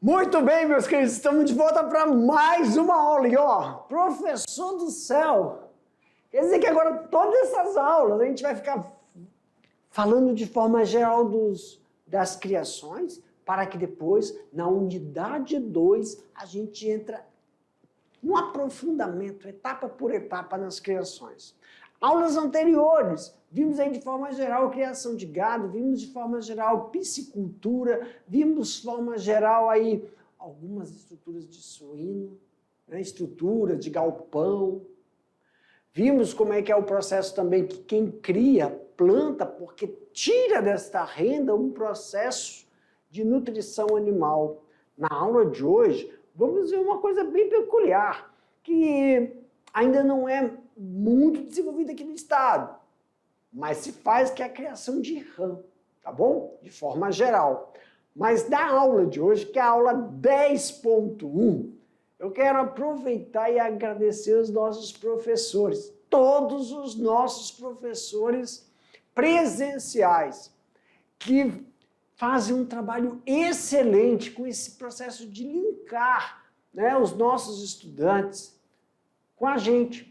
Muito bem, meus queridos, estamos de volta para mais uma aula. E ó, professor do céu, quer dizer que agora todas essas aulas a gente vai ficar falando de forma geral das criações, para que depois, na unidade 2, a gente entra no aprofundamento, etapa por etapa, nas criações. Aulas anteriores, vimos aí de forma geral criação de gado, vimos de forma geral piscicultura, vimos de forma geral aí algumas estruturas de suíno, né, estrutura de galpão. Vimos como é que é o processo também que quem cria planta, porque tira desta renda um processo de nutrição animal. Na aula de hoje, vamos ver uma coisa bem peculiar, que ainda não é muito desenvolvida aqui no estado, mas se faz, que é a criação de rã, tá bom? De forma geral. Mas na aula de hoje, que é a aula 10.1, eu quero aproveitar e agradecer os nossos professores, todos os nossos professores presenciais, que fazem um trabalho excelente com esse processo de linkar, né, os nossos estudantes com a gente.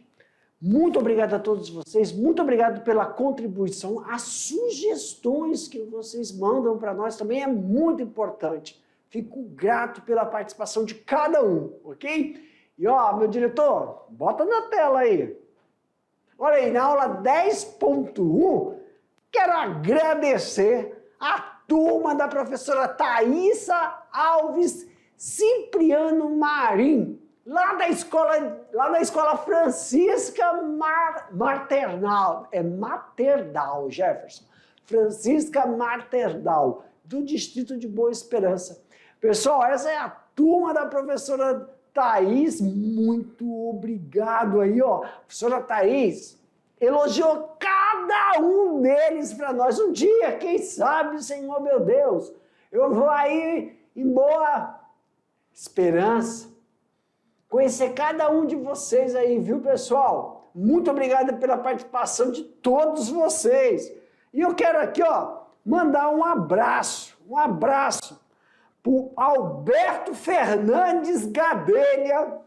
Muito obrigado a todos vocês, muito obrigado pela contribuição, as sugestões que vocês mandam para nós também é muito importante. Fico grato pela participação de cada um, ok? E ó, meu diretor, bota na tela aí. Olha aí, na aula 10.1, quero agradecer a turma da professora Thaísa Alves Cipriano Marim, lá da escola Francisca Maternal, Materdal, Jefferson, Francisca Materdal, do Distrito de Boa Esperança. Pessoal, essa é a turma da professora Thaís, muito obrigado aí, ó. A professora Thaís elogiou cada um deles para nós. Um dia, quem sabe, Senhor meu Deus, eu vou aí em boa esperança conhecer cada um de vocês aí, viu, pessoal? Muito obrigado pela participação de todos vocês. E eu quero aqui, ó, mandar um abraço para o Alberto Fernandes Gadelha,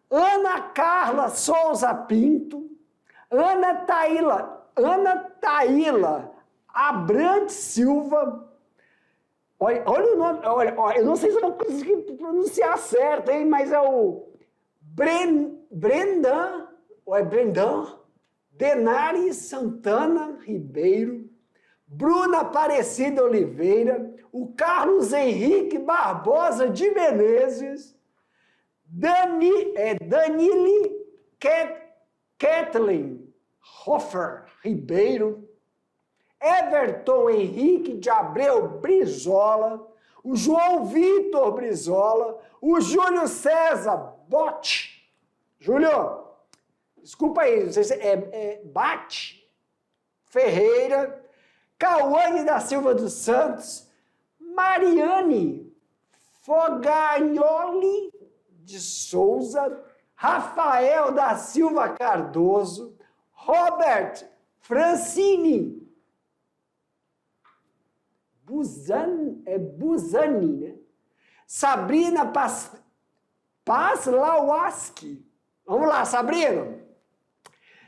Ana Carla Souza Pinto, Ana Taíla Abrante Silva. Olha o nome, olha, eu não sei se eu não consegui pronunciar certo, hein, mas é o Brendan Denari Santana Ribeiro, Bruna Aparecida Oliveira, o Carlos Henrique Barbosa de Menezes, Danile Kathleen Hoffer Ribeiro, Everton Henrique de Abreu Brizola, o João Vitor Brizola, o Júlio César Botti. Júlio, desculpa aí, não sei se Bate Ferreira, Cauane da Silva dos Santos, Mariane Fogagnoli de Souza, Rafael da Silva Cardoso, Robert Francini Buzani, né? Sabrina Paslawaski. Vamos lá, Sabrina.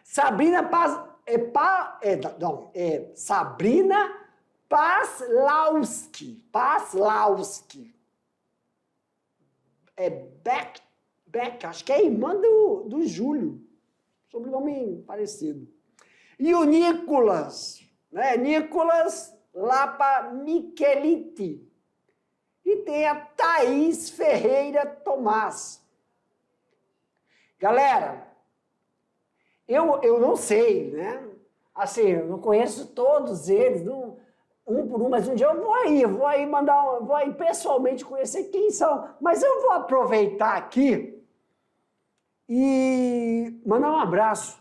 Sabrina Paslawski. Beck, acho que é irmã do Júlio. Sobrenome parecido. E o Nicolas, né? Nicolas Lapa Micheliti. E tem a Thaís Ferreira Tomás. Galera, eu não sei, né? Assim, eu não conheço todos eles, não, um por um, mas um dia eu vou aí vou aí pessoalmente conhecer quem são. Mas eu vou aproveitar aqui e mandar um abraço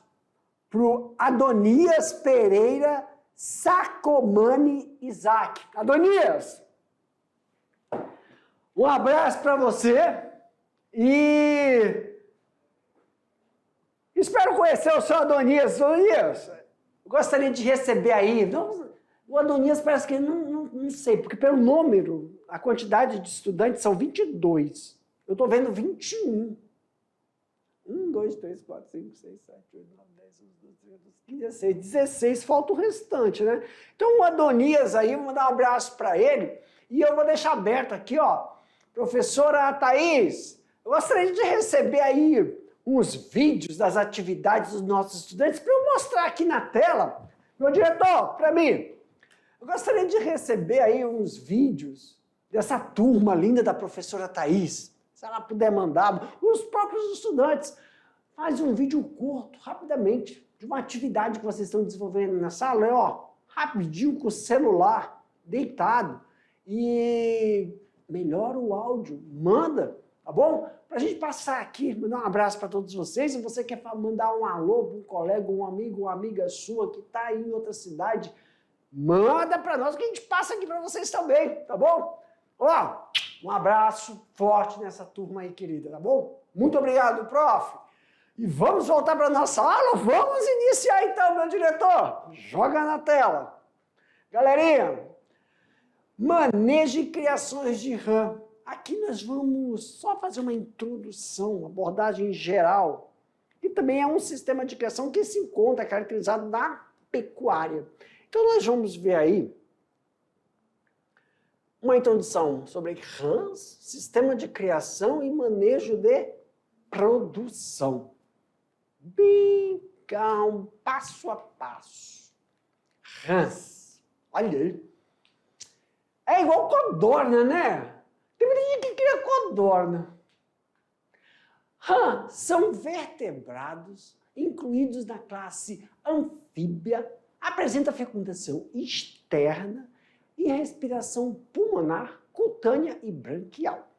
pro Adonias Pereira Sacomani Isaac. Adonias, um abraço para você e espero conhecer o seu Adonias. Adonias, gostaria de receber aí, O Adonias parece que, não sei, porque pelo número, a quantidade de estudantes são 22. Eu estou vendo 21. 1, 2, 3, 4, 5, 6, 7, 8, 9, 10, 11, 12, 13, 15, 16. 16, falta o restante, né? Então o Adonias aí, vou mandar um abraço para ele. E eu vou deixar aberto aqui, ó. Professora Thaís, eu gostaria de receber aí uns vídeos das atividades dos nossos estudantes para eu mostrar aqui na tela. Meu diretor, para mim, eu gostaria de receber aí uns vídeos dessa turma linda da professora Thaís. Se ela puder mandar, os próprios estudantes. Faz um vídeo curto, rapidamente, de uma atividade que vocês estão desenvolvendo na sala, ó, rapidinho com o celular, deitado, e melhora o áudio, manda, tá bom? Pra gente passar aqui, mandar um abraço para todos vocês, e você quer mandar um alô para um colega, um amigo, uma amiga sua que está aí em outra cidade, manda para nós que a gente passa aqui para vocês também, tá bom? Ó, um abraço forte nessa turma aí, querida, tá bom? Muito obrigado, prof. E vamos voltar para a nossa aula? Vamos iniciar então, meu diretor. Joga na tela. Galerinha, manejo e criações de RAM. Aqui nós vamos só fazer uma introdução, uma abordagem geral. E também é um sistema de criação que se encontra caracterizado na pecuária. Então nós vamos ver aí uma introdução sobre RAMs, sistema de criação e manejo de produção. Bem calmo, passo a passo. RAMs. Olha aí. É igual codorna, né? Tem muita gente que cria codorna. RAM são vertebrados incluídos na classe anfíbia, apresenta fecundação externa e respiração pulmonar, cutânea e branquial,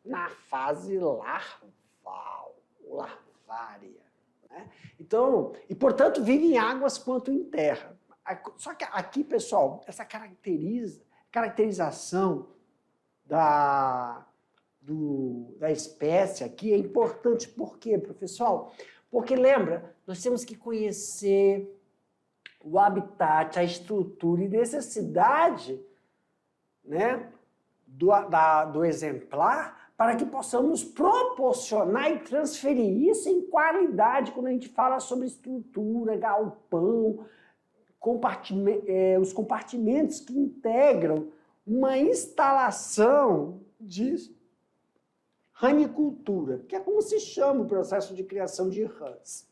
na fase larval, larvária. Né? Então, e portanto vive em águas quanto em terra. Só que aqui, pessoal, essa caracterização da espécie aqui é importante. Por quê, pessoal? Porque lembra, nós temos que conhecer o habitat, a estrutura e necessidade, né, do exemplar para que possamos proporcionar e transferir isso em qualidade quando a gente fala sobre estrutura, galpão, os compartimentos que integram uma instalação de ranicultura, que é como se chama o processo de criação de rãs.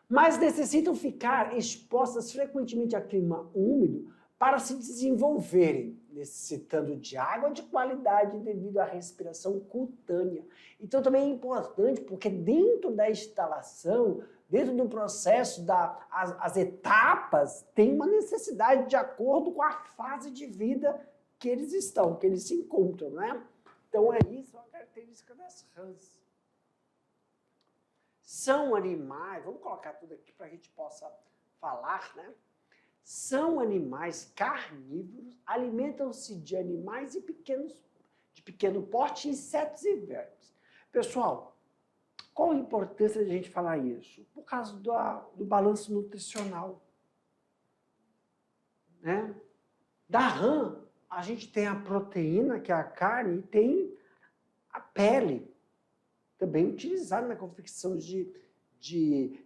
Mas necessitam ficar expostas frequentemente a clima úmido para se desenvolverem, necessitando de água de qualidade devido à respiração cutânea. Então também é importante porque dentro da instalação, dentro do processo, as etapas, tem uma necessidade de acordo com a fase de vida que eles estão, que eles se encontram, né? Então é isso, a característica das rãs. São animais, vamos colocar tudo aqui para a gente possa falar, né? São animais carnívoros, alimentam-se de animais de pequeno porte, insetos e vermes. Pessoal, qual a importância de a gente falar isso? Por causa do balanço nutricional. Né? Da rã, a gente tem a proteína, que é a carne, e tem a pele, também utilizada na confecção de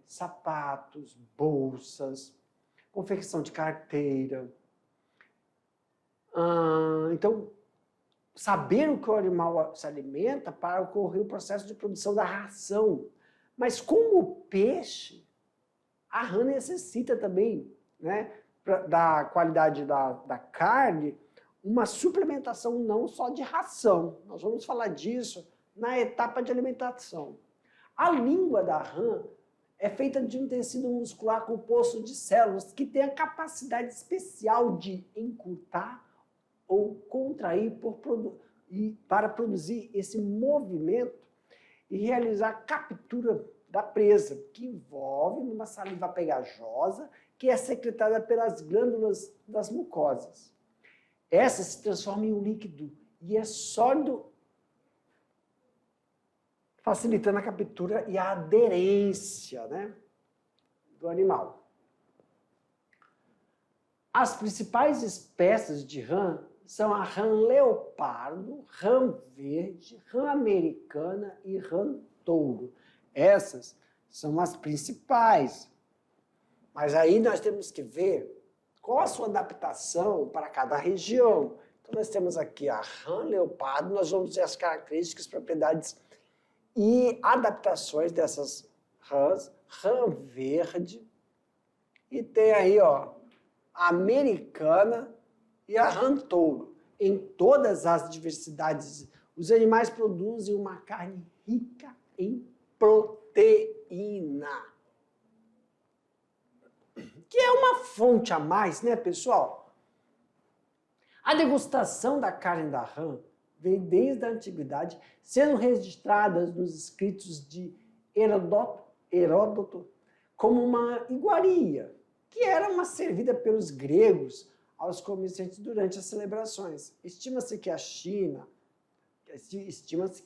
sapatos, bolsas, confecção de carteira. Então, saber o que o animal se alimenta para ocorrer o processo de produção da ração. Mas como o peixe, a rã necessita também, né, da qualidade da carne, uma suplementação não só de ração. Nós vamos falar disso na etapa de alimentação. A língua da rã é feita de um tecido muscular composto de células que tem a capacidade especial de encurtar ou contrair para produzir esse movimento e realizar a captura da presa, que envolve uma saliva pegajosa que é secretada pelas glândulas das mucosas. Essa se transforma em um líquido e é sólido, facilitando a captura e a aderência, né, do animal. As principais espécies de rã são a rã leopardo, rã verde, rã americana e rã touro. Essas são as principais. Mas aí nós temos que ver qual a sua adaptação para cada região. Então nós temos aqui a rã leopardo, nós vamos ver as características, propriedades e adaptações dessas rãs. Rã verde e tem aí, ó, a americana e a rã touro. Em todas as diversidades, os animais produzem uma carne rica em proteína, que é uma fonte a mais, né, pessoal? A degustação da carne da rã vem desde a antiguidade, sendo registradas nos escritos de Heródoto como uma iguaria, que era uma servida pelos gregos aos comerciantes durante as celebrações. Estima-se que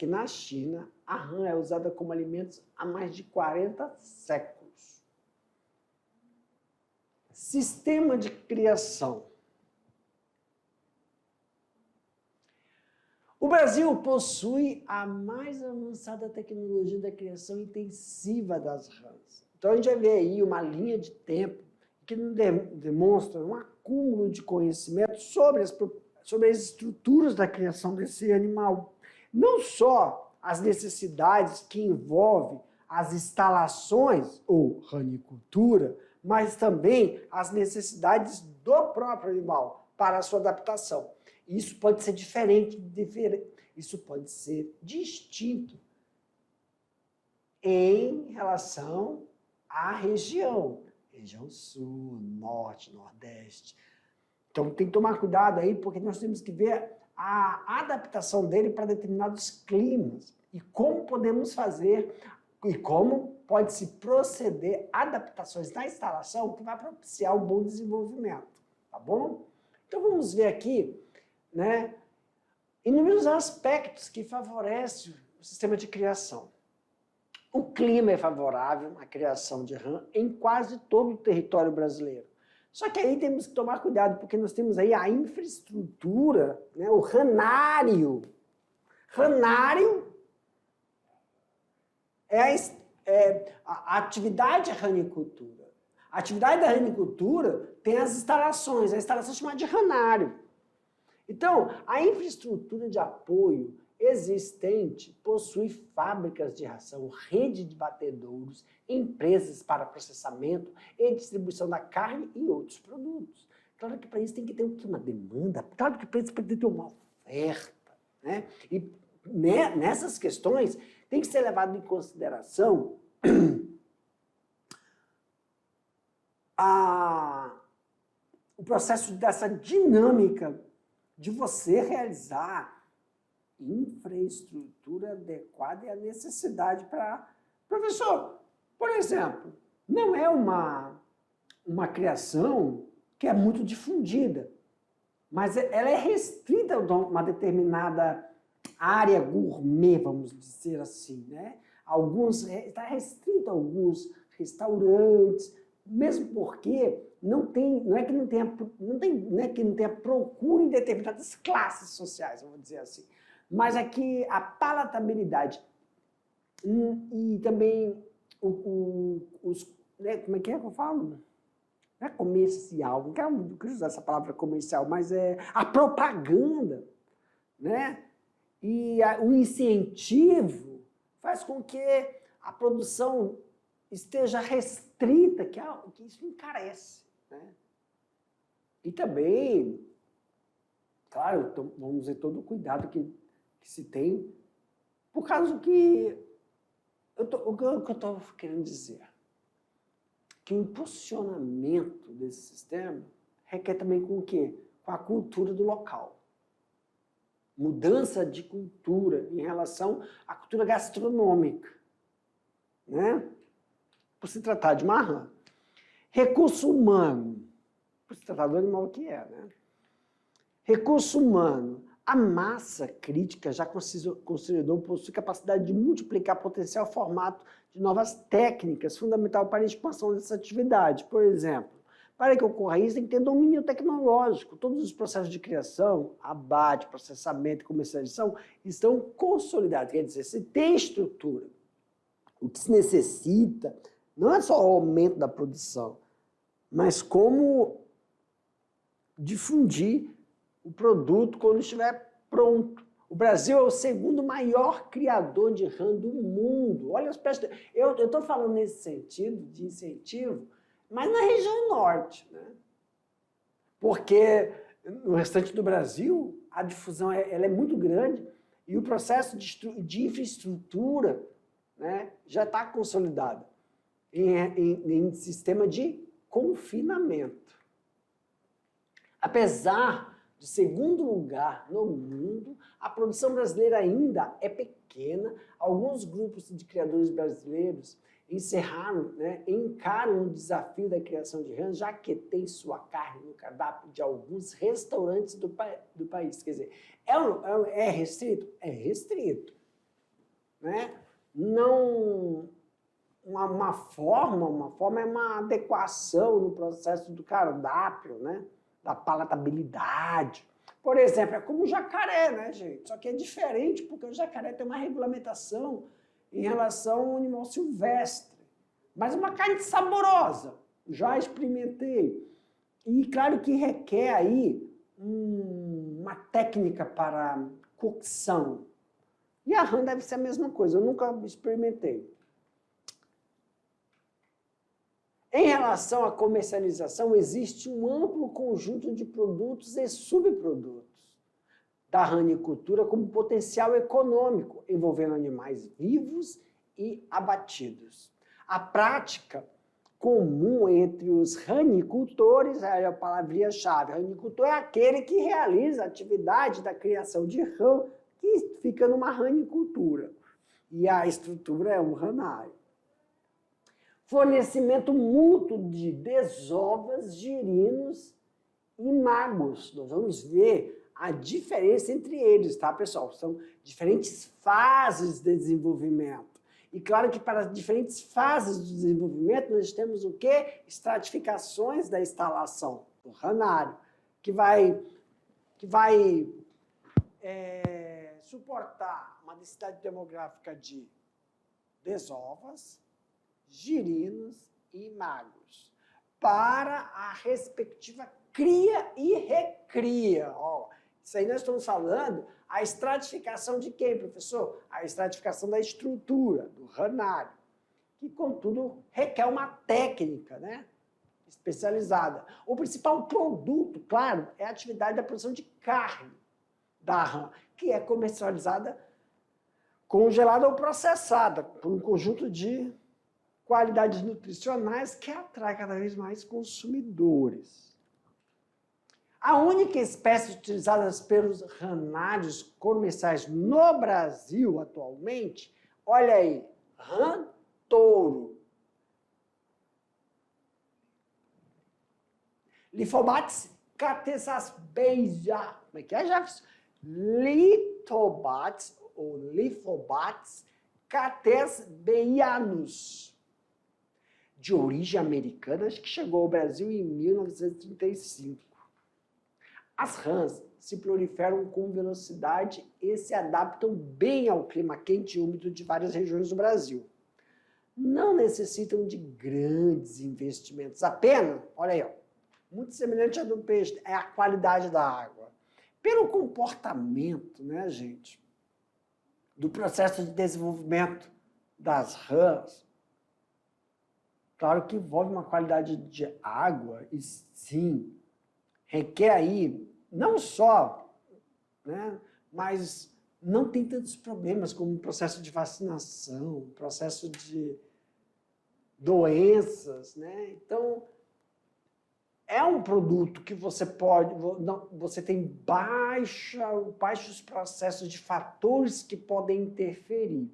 na China a rã é usada como alimento há mais de 40 séculos. Sistema de criação. O Brasil possui a mais avançada tecnologia da criação intensiva das rãs. Então a gente vai ver aí uma linha de tempo que demonstra um acúmulo de conhecimento sobre as estruturas da criação desse animal. Não só as necessidades que envolvem as instalações ou ranicultura, mas também as necessidades do próprio animal para a sua adaptação. Isso pode ser diferente, isso pode ser distinto em relação à região sul, norte, nordeste. Então tem que tomar cuidado aí, porque nós temos que ver a adaptação dele para determinados climas e como podemos fazer e como pode-se proceder adaptações na instalação que vai propiciar um bom desenvolvimento, tá bom? Então vamos ver aqui, né, inúmeros aspectos que favorecem o sistema de criação. O clima é favorável à criação de rã em quase todo o território brasileiro. Só que aí temos que tomar cuidado, porque nós temos aí a infraestrutura, né, o ranário. Ranário é a atividade ranicultura. A atividade da ranicultura tem as instalações, a instalação chamada de ranário. Então, a infraestrutura de apoio existente possui fábricas de ração, rede de batedouros, empresas para processamento e distribuição da carne e outros produtos. Claro que para isso tem que ter uma demanda, claro que para isso tem que ter uma oferta, né? E nessas questões tem que ser levado em consideração o processo dessa dinâmica de você realizar infraestrutura adequada e a necessidade para... Professor, por exemplo, não é uma criação que é muito difundida, mas ela é restrita a uma determinada área gourmet, vamos dizer assim, né? Está restrito a alguns restaurantes, mesmo porque não é que não tenha procura em determinadas classes sociais, vamos dizer assim, mas é que a palatabilidade e também né, como é que eu falo? Não é comercial, não quero usar essa palavra comercial, mas é a propaganda, né? E o incentivo faz com que a produção esteja restrita, que isso encarece, né? E também, claro, vamos ter todo o cuidado que se tem, por causa que o que eu estou querendo dizer, que o impulsionamento desse sistema requer também com o quê? Com a cultura do local. Mudança de cultura em relação à cultura gastronômica, né? Por se tratar de uma rã. Recurso humano, por se tratar do animal que é, né? Recurso humano. A massa crítica já considerou possui capacidade de multiplicar potencial formato de novas técnicas, fundamental para a expansão dessa atividade. Por exemplo, Para que ocorra isso, tem que ter domínio tecnológico. Todos os processos de criação, abate, processamento e comercialização estão consolidados. Quer dizer, se tem estrutura, o que se necessita não é só o aumento da produção, mas como difundir o produto quando estiver pronto. O Brasil é o segundo maior criador de rã do mundo. Olha, eu estou falando nesse sentido de incentivo, mas na região norte, né? Porque no restante do Brasil a difusão ela é muito grande e o processo de infraestrutura, né, já está consolidado em sistema de confinamento. Apesar de segundo lugar no mundo, a produção brasileira ainda é pequena. Alguns grupos de criadores brasileiros encaram o desafio da criação de rã, já que tem sua carne no cardápio de alguns restaurantes do país. Quer dizer, é restrito? É restrito. Né? Não... Uma forma é uma adequação no processo do cardápio, né? Da palatabilidade. Por exemplo, é como o jacaré, né, gente? Só que é diferente porque o jacaré tem uma regulamentação em relação ao animal silvestre. Mas é uma carne saborosa, já experimentei. E claro que requer aí uma técnica para cocção. E a rã deve ser a mesma coisa, eu nunca experimentei. Em relação à comercialização, existe um amplo conjunto de produtos e subprodutos da ranicultura como potencial econômico, envolvendo animais vivos e abatidos. A prática comum entre os ranicultores, é a palavrinha-chave, ranicultor é aquele que realiza a atividade da criação de rã, que fica numa ranicultura, e a estrutura é um ranário. Fornecimento mútuo de desovas, girinos e magos. Nós vamos ver a diferença entre eles, tá, pessoal? São diferentes fases de desenvolvimento. E claro que para as diferentes fases de desenvolvimento nós temos o quê? Estratificações da instalação, do ranário, que vai suportar uma densidade demográfica de desovas, girinos e magos, para a respectiva cria e recria. Ó, isso aí nós estamos falando a estratificação de quem, professor? A estratificação da estrutura, do ranário, que, contudo, requer uma técnica, né, especializada. O principal produto, claro, é a atividade da produção de carne da rã, que é comercializada congelada ou processada, por um conjunto de qualidades nutricionais que atrai cada vez mais consumidores. A única espécie utilizada pelos ranários comerciais no Brasil atualmente, olha aí, rã touro. Lithobates catesasbeia. Como é que é, Jefferson? Lithobates ou Lithobates catesbeianus, de origem americana, acho que chegou ao Brasil em 1935. As rãs se proliferam com velocidade e se adaptam bem ao clima quente e úmido de várias regiões do Brasil. Não necessitam de grandes investimentos, apenas, olha aí, ó, muito semelhante ao do peixe, é a qualidade da água. Pelo comportamento, né, gente, do processo de desenvolvimento das rãs, claro que envolve uma qualidade de água, e sim, requer aí, não só, né, mas não tem tantos problemas como o processo de vacinação, o processo de doenças, né? Então, é um produto que você pode, você tem baixos processos de fatores que podem interferir.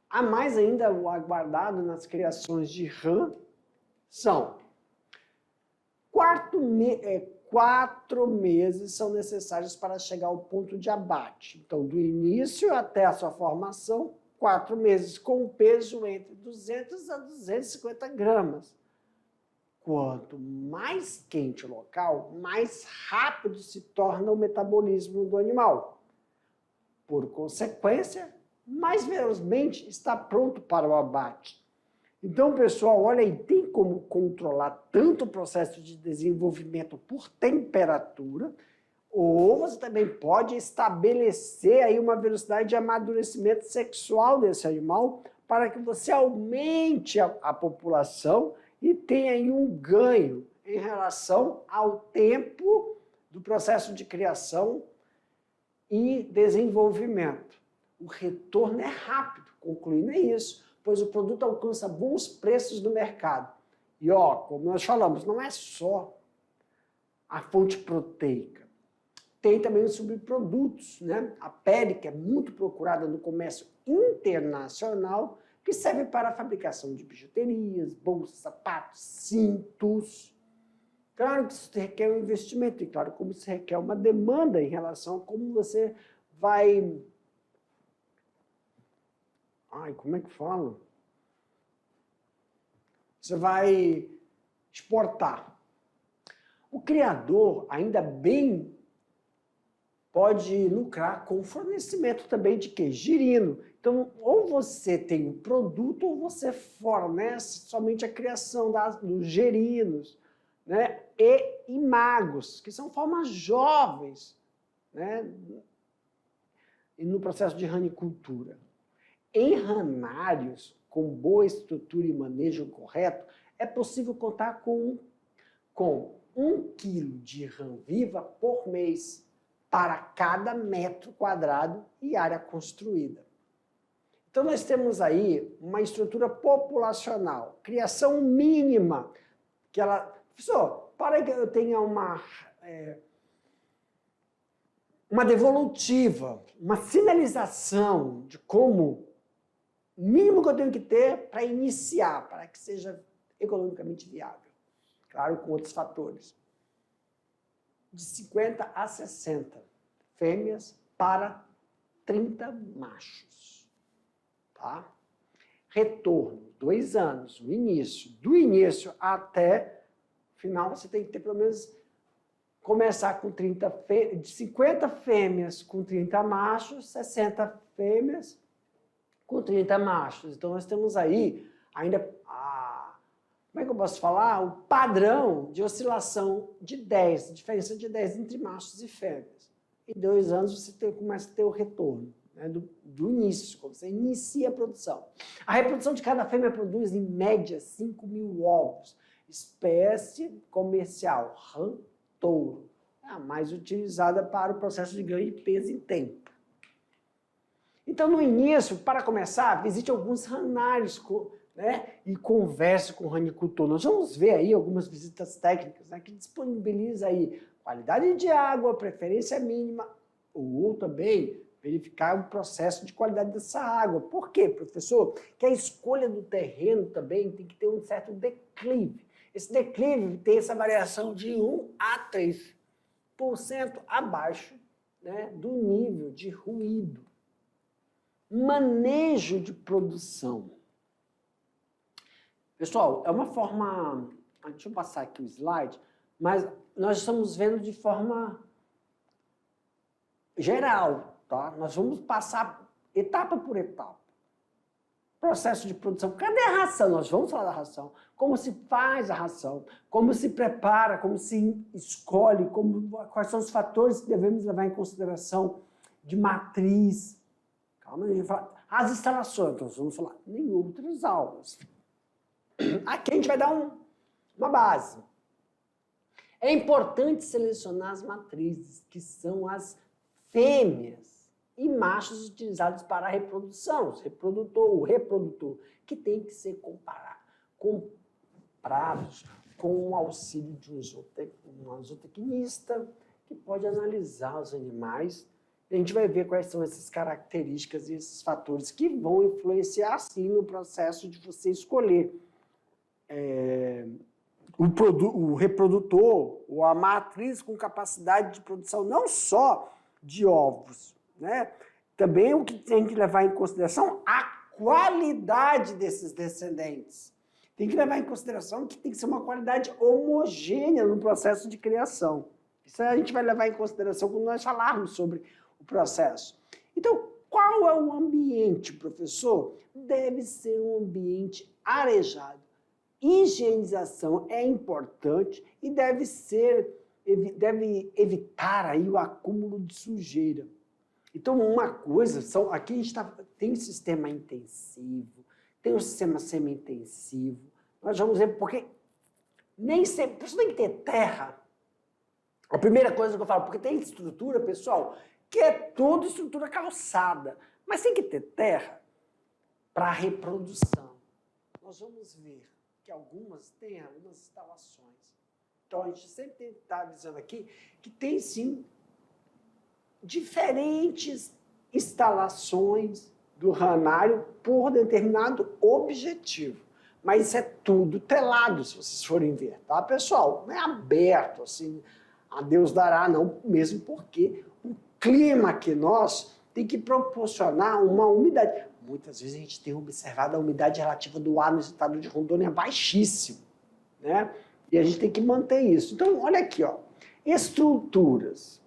Há mais ainda o aguardado nas criações de rã são 4 meses são necessários para chegar ao ponto de abate. Então, do início até a sua formação, 4 meses, com um peso entre 200 a 250 gramas. quanto mais quente o local, mais rápido se torna o metabolismo do animal. Por consequência, mais velozmente está pronto para o abate. Então, pessoal, olha aí, tem como controlar tanto o processo de desenvolvimento por temperatura, ou você também pode estabelecer aí uma velocidade de amadurecimento sexual desse animal para que você aumente a população e tenha aí um ganho em relação ao tempo do processo de criação e desenvolvimento. O retorno é rápido, concluindo é isso, pois o produto alcança bons preços no mercado. E ó, como nós falamos, não é só a fonte proteica. Tem também os subprodutos, né? A pele, que é muito procurada no comércio internacional, que serve para a fabricação de bijuterias, bolsas, sapatos, cintos. Claro que isso requer um investimento, e claro, como isso requer uma demanda em relação a como você vai... como é que fala? Você vai exportar. O criador, ainda bem, pode lucrar com o fornecimento também de quê? Girino. Então, ou você tem o produto, ou você fornece somente a criação dos gerinos, né? E imagos, que são formas jovens, né? E no processo de ranicultura. Em ranários, com boa estrutura e manejo correto, é possível contar com 1 quilo de rã viva por mês para cada metro quadrado e área construída. Então, nós temos aí uma estrutura populacional, criação mínima, que ela... Professor, para que eu tenha uma devolutiva, uma sinalização de como o mínimo que eu tenho que ter para iniciar, para que seja economicamente viável. Claro, com outros fatores. De 50 a 60 fêmeas para 30 machos. Tá? Retorno, 2 anos, o início. Do início até o final, você tem que ter pelo menos... Começar com 50 fêmeas com 30 machos, 60 fêmeas com 30 machos. Então, nós temos aí ainda, como é que eu posso falar? O padrão de oscilação de 10, diferença de 10 entre machos e fêmeas. Em 2 anos, você começa a ter o retorno, né, do início, quando você inicia a produção. A reprodução de cada fêmea produz, em média, 5.000 ovos. Espécie comercial, rã touro, é a mais utilizada para o processo de ganho de peso em tempo. Então, no início, para começar, visite alguns ranários, né, e converse com o ranicultor. Nós vamos ver aí algumas visitas técnicas, né, que disponibiliza aí qualidade de água, preferência mínima, ou também verificar o processo de qualidade dessa água. Por quê, professor? Que a escolha do terreno também tem que ter um certo declive. Esse declive tem essa variação de 1 a 3% abaixo, né, do nível de ruído. Manejo de produção. Pessoal, é uma forma... Deixa eu passar aqui o slide, mas nós estamos vendo de forma geral, tá? Nós vamos passar etapa por etapa. Processo de produção. Cadê a ração? Nós vamos falar da ração. Como se faz a ração, como se prepara, como se escolhe, quais são os fatores que devemos levar em consideração de matriz. Calma, a gente vai falar. As instalações, então, nós vamos falar em outras aulas. Aqui a gente vai dar uma base. É importante selecionar as matrizes, que são as fêmeas e machos utilizados para a reprodução, o reprodutor, que tem que ser comprados com o auxílio de um zootecnista, que pode analisar os animais. A gente vai ver quais são essas características e esses fatores que vão influenciar, sim, no processo de você escolher o reprodutor ou a matriz com capacidade de produção não só de ovos, né? Também o que tem que levar em consideração a qualidade desses descendentes. tem que levar em consideração que tem que ser uma qualidade homogênea no processo de criação. Isso a gente vai levar em consideração quando nós falarmos sobre o processo. Então, qual é o ambiente, professor? Deve ser um ambiente arejado. Higienização é importante e deve evitar aí o acúmulo de sujeira. Então, uma coisa, aqui a gente tem um sistema intensivo, tem um sistema semi-intensivo. Nós vamos ver porque nem sempre, por isso tem que ter terra. A primeira coisa que eu falo, porque tem estrutura, pessoal, que é toda estrutura calçada, mas tem que ter terra para reprodução. Nós vamos ver que algumas têm algumas instalações. Então, a gente sempre está avisando aqui que tem, sim, diferentes instalações do ranário por determinado objetivo. Mas isso é tudo telado, se vocês forem ver, tá, pessoal? Não é aberto, assim, a Deus dará, não, mesmo porque o clima aqui nosso tem que proporcionar uma umidade. Muitas vezes a gente tem observado a umidade relativa do ar no estado de Rondônia baixíssima, né? E a gente tem que manter isso. Então, olha aqui, ó, estruturas.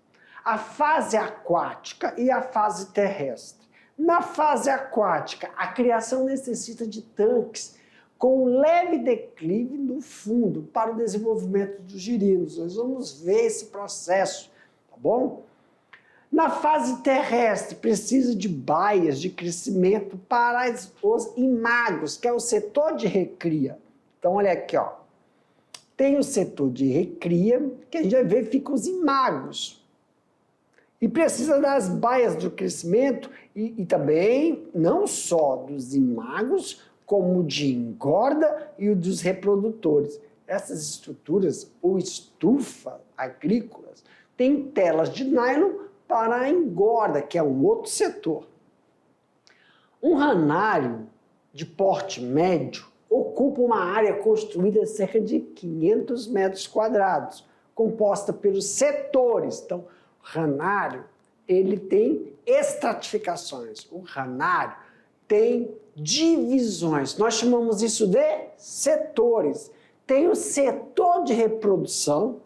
A fase aquática e a fase terrestre. Na fase aquática, a criação necessita de tanques com um leve declive no fundo para o desenvolvimento dos girinos. Nós vamos ver esse processo, tá bom? Na fase terrestre, precisa de baias de crescimento para os imagos, que é o setor de recria. Então, olha aqui, ó. Tem o setor de recria, que a gente vai ver, fica os imagos. E precisa das baias de crescimento e também, não só dos imagos, como de engorda e o dos reprodutores. Essas estruturas, ou estufa agrícolas, têm telas de nylon para a engorda, que é um outro setor. Um ranário de porte médio ocupa uma área construída de cerca de 500 metros quadrados, composta pelos setores. Então, o ranário, ele tem estratificações. O ranário tem divisões. Nós chamamos isso de setores. Tem o setor de reprodução,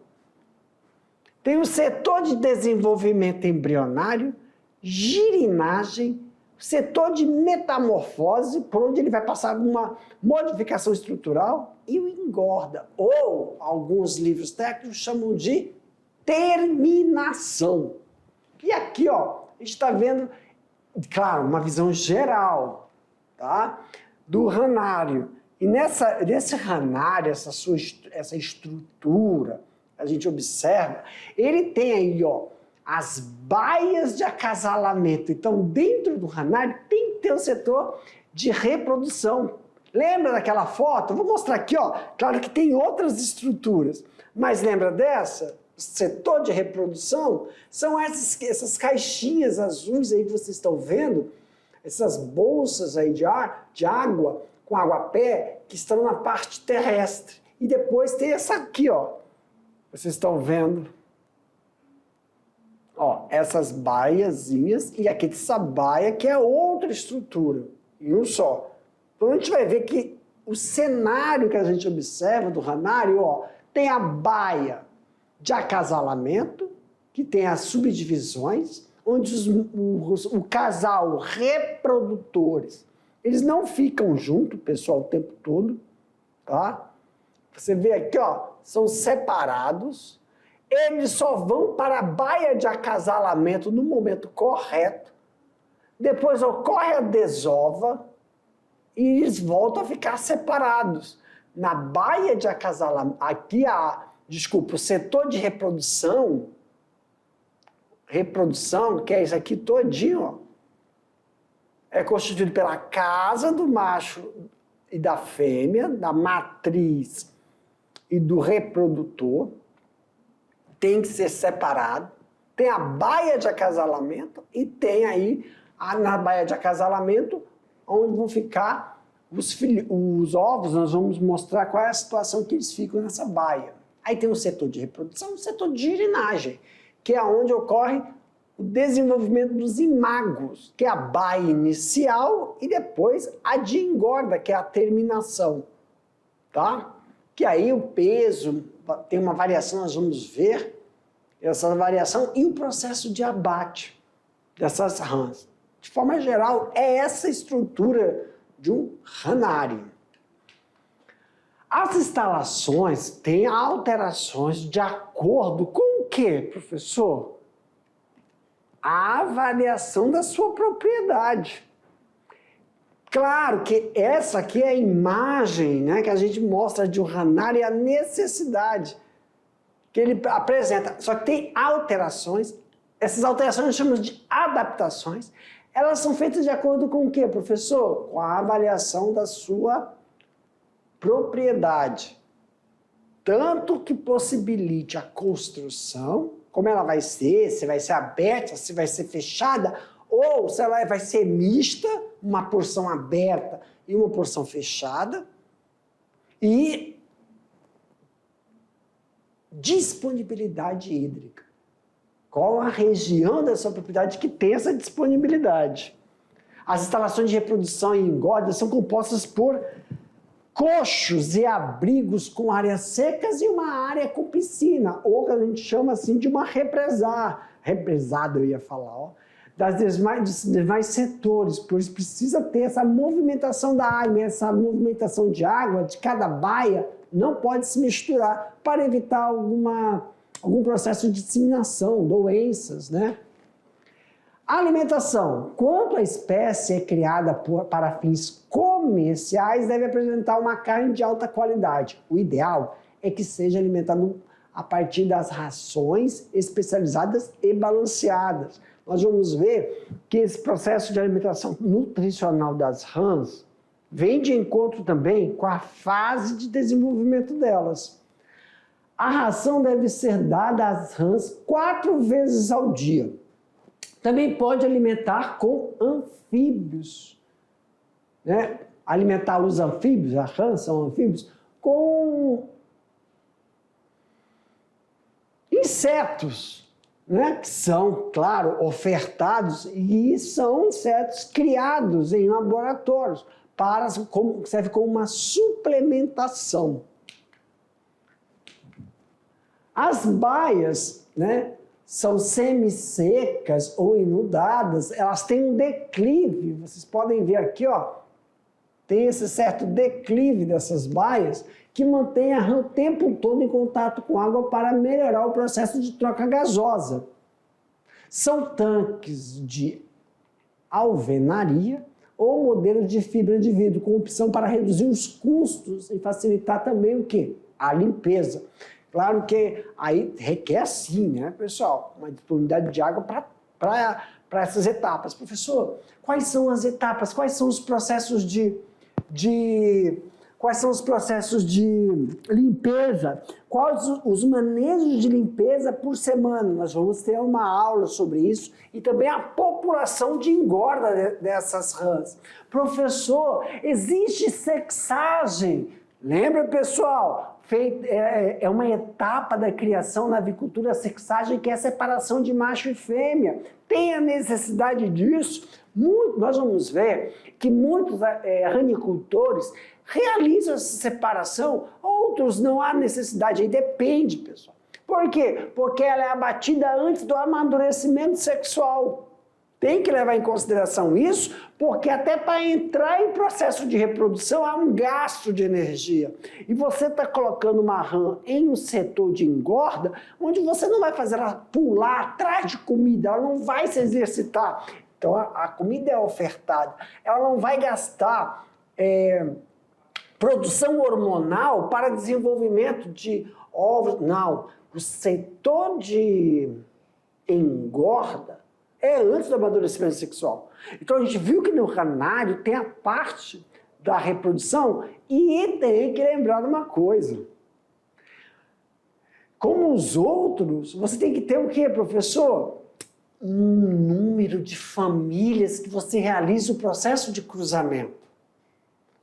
tem o setor de desenvolvimento embrionário, girinagem, setor de metamorfose, por onde ele vai passar uma modificação estrutural, e o engorda, ou alguns livros técnicos chamam de terminação. E aqui, ó, a gente está vendo, claro, uma visão geral, tá, do ranário. E nesse ranário, essa estrutura, a gente observa, ele tem aí, ó, as baias de acasalamento. Então, dentro do ranário, tem que ter o setor de reprodução. Lembra daquela foto? Eu vou mostrar aqui, ó. Claro que tem outras estruturas, mas lembra dessa? O setor de reprodução são essas caixinhas azuis aí que vocês estão vendo, essas bolsas aí de água, com água-pé, que estão na parte terrestre. E depois tem essa aqui, ó. Vocês estão vendo? Ó, essas baiazinhas e aqui essa baia que é outra estrutura, e um só. Então a gente vai ver que o cenário que a gente observa do ranário, ó, tem a baia de acasalamento, que tem as subdivisões, onde o casal reprodutores, eles não ficam juntos, pessoal, o tempo todo, tá? Você vê aqui, ó, são separados. Eles só vão para a baia de acasalamento no momento correto. Depois ocorre a desova e eles voltam a ficar separados. Na baia de acasalamento, aqui o setor de reprodução, que é isso aqui todinho, ó, é constituído pela casa do macho e da fêmea, da matriz e do reprodutor. Tem que ser separado. Tem a baia de acasalamento e tem aí, na baia de acasalamento, onde vão ficar os ovos. Nós vamos mostrar qual é a situação que eles ficam nessa baia. Aí tem o setor de reprodução e o setor de girinagem, que é onde ocorre o desenvolvimento dos imagos, que é a baia inicial, e depois a de engorda, que é a terminação. tá? Que aí o peso tem uma variação, nós vamos ver essa variação e o processo de abate dessas rãs. De forma geral, é essa estrutura de um ranário. As instalações têm alterações de acordo com o quê, professor? A avaliação da sua propriedade. Claro que essa aqui é a imagem, né, que a gente mostra de um ranário e a necessidade que ele apresenta. Só que tem alterações, essas alterações nós chamamos de adaptações. Elas são feitas de acordo com o quê, professor? Com a avaliação da sua propriedade. Tanto que possibilite a construção, como ela vai ser, se vai ser aberta, se vai ser fechada, ou se ela vai ser mista, uma porção aberta e uma porção fechada, e disponibilidade hídrica. Qual a região da sua propriedade que tem essa disponibilidade? As instalações de reprodução e engorda são compostas por coxos e abrigos com áreas secas e uma área com piscina, ou que a gente chama assim de uma represada, eu ia falar, ó, dos demais setores, por isso precisa ter essa movimentação da água, essa movimentação de água de cada baia não pode se misturar para evitar algum processo de disseminação, doenças, né? Alimentação. Quando a espécie é criada para fins comerciais, deve apresentar uma carne de alta qualidade. O ideal é que seja alimentado a partir das rações especializadas e balanceadas. Nós vamos ver que esse processo de alimentação nutricional das rãs vem de encontro também com a fase de desenvolvimento delas. A ração deve ser dada às rãs 4 vezes ao dia. Também pode alimentar com anfíbios, né? Alimentar os anfíbios, as rãs são anfíbios, com insetos, né? Que são, claro, ofertados e são insetos criados em laboratórios, serve como uma suplementação. As baias, né, são semissecas ou inundadas, elas têm um declive, vocês podem ver aqui, ó, tem esse certo declive dessas baias que mantém a rã o tempo todo em contato com água para melhorar o processo de troca gasosa. São tanques de alvenaria ou modelos de fibra de vidro, com opção para reduzir os custos e facilitar também o quê? A limpeza. Claro que aí requer sim, né, pessoal, uma disponibilidade de água para essas etapas. Professor, quais são as etapas? Quais são os processos quais são os processos de limpeza? Quais os manejos de limpeza por semana? Nós vamos ter uma aula sobre isso e também a população de engorda dessas rãs. Professor, existe sexagem? Lembra, pessoal? É uma etapa da criação na avicultura, a sexagem, que é a separação de macho e fêmea. Tem a necessidade disso? Nós vamos ver que muitos ranicultores realizam essa separação, outros não há necessidade, aí depende, pessoal. Por quê? Porque ela é abatida antes do amadurecimento sexual. Tem que levar em consideração isso, porque até para entrar em processo de reprodução há um gasto de energia. E você está colocando uma rã em um setor de engorda, onde você não vai fazer ela pular atrás de comida, ela não vai se exercitar. Então a comida é ofertada, ela não vai gastar produção hormonal para desenvolvimento de ovos. Não, o setor de engorda é antes do amadurecimento sexual. Então a gente viu que no ranário tem a parte da reprodução e tem que lembrar de uma coisa. Como os outros, você tem que ter o quê, professor? Um número de famílias que você realiza o processo de cruzamento.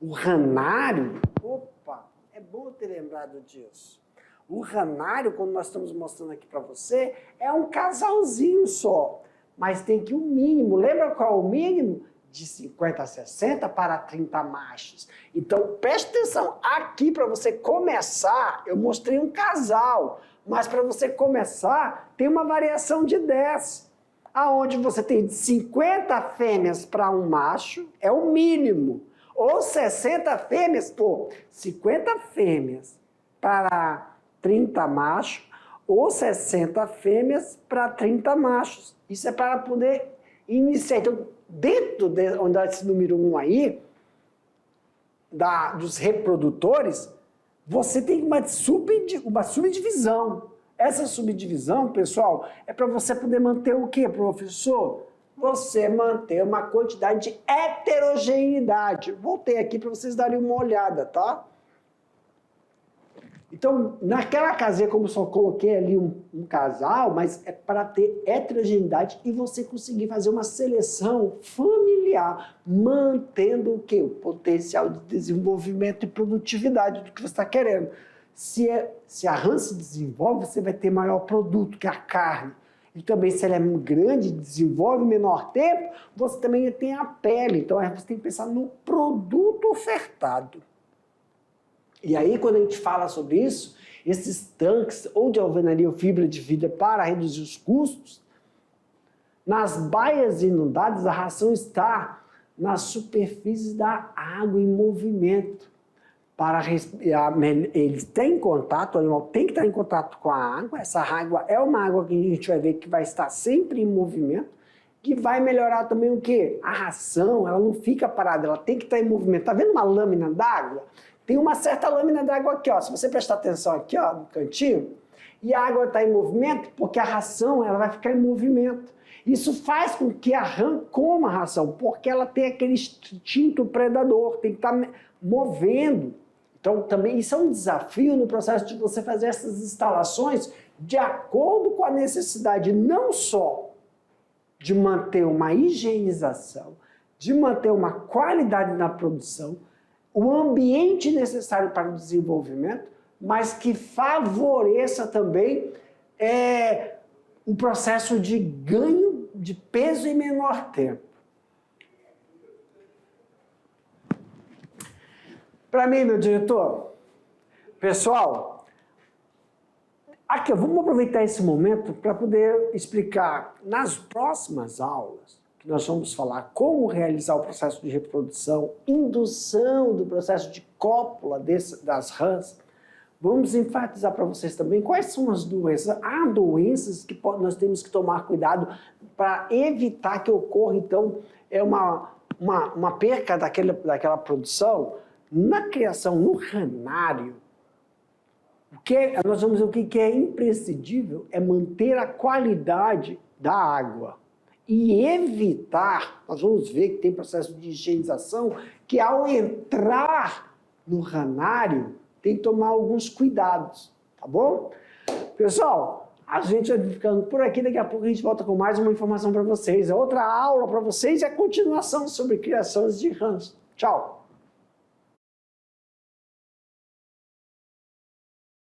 O ranário, opa, é bom ter lembrado disso. O ranário, como nós estamos mostrando aqui para você, é um casalzinho só. Mas tem que o mínimo, lembra qual é o mínimo? de 50 a 60 para 30 machos. Então, preste atenção, aqui para você começar, eu mostrei um casal, mas para você começar, tem uma variação de 10, aonde você tem de 50 fêmeas para um macho, é o mínimo, ou 60 fêmeas, 50 fêmeas para 30 machos, ou 60 fêmeas para 30 machos. Isso é para poder iniciar. Então, dentro desse número 1 aí, dos reprodutores, você tem uma subdivisão. Essa subdivisão, pessoal, é para você poder manter o quê, professor? Você manter uma quantidade de heterogeneidade. Voltei aqui para vocês darem uma olhada, tá? Então, naquela casinha, como eu só coloquei ali um casal, mas é para ter heterogeneidade e você conseguir fazer uma seleção familiar, mantendo o quê? O potencial de desenvolvimento e produtividade do que você está querendo. Se a rã se desenvolve, você vai ter maior produto, que é a carne. E também, se ela é grande, desenvolve em menor tempo, você também tem a pele. Então, você tem que pensar no produto ofertado. E aí, quando a gente fala sobre isso, esses tanques ou de alvenaria ou fibra de vidro para reduzir os custos, nas baias inundadas, a ração está nas superfícies da água em movimento. Eles têm contato, o animal tem que estar em contato com a água. Essa água é uma água que a gente vai ver que vai estar sempre em movimento, que vai melhorar também o quê? A ração, ela não fica parada, ela tem que estar em movimento. Tá vendo uma lâmina d'água? Tem uma certa lâmina d'água aqui, ó. Se você prestar atenção aqui, ó, no cantinho, e a água está em movimento, porque a ração ela vai ficar em movimento. Isso faz com que a rã coma a ração, porque ela tem aquele instinto predador, tem que estar movendo. Então, também isso é um desafio no processo de você fazer essas instalações de acordo com a necessidade, não só de manter uma higienização, de manter uma qualidade na produção, o ambiente necessário para o desenvolvimento, mas que favoreça também o processo de ganho de peso em menor tempo. Para mim, meu diretor, pessoal, aqui vamos aproveitar esse momento para poder explicar nas próximas aulas, que nós vamos falar como realizar o processo de reprodução, indução do processo de cópula das rãs. Vamos enfatizar para vocês também quais são as doenças. Há doenças que nós temos que tomar cuidado para evitar que ocorra, então, uma perca daquela produção. Na criação, no ranário, nós vamos ver o que é imprescindível é manter a qualidade da água e evitar, nós vamos ver que tem processo de higienização, que ao entrar no ranário, tem que tomar alguns cuidados, tá bom? Pessoal, a gente vai ficando por aqui, daqui a pouco a gente volta com mais uma informação para vocês, outra aula para vocês e a continuação sobre criações de rãs. Tchau!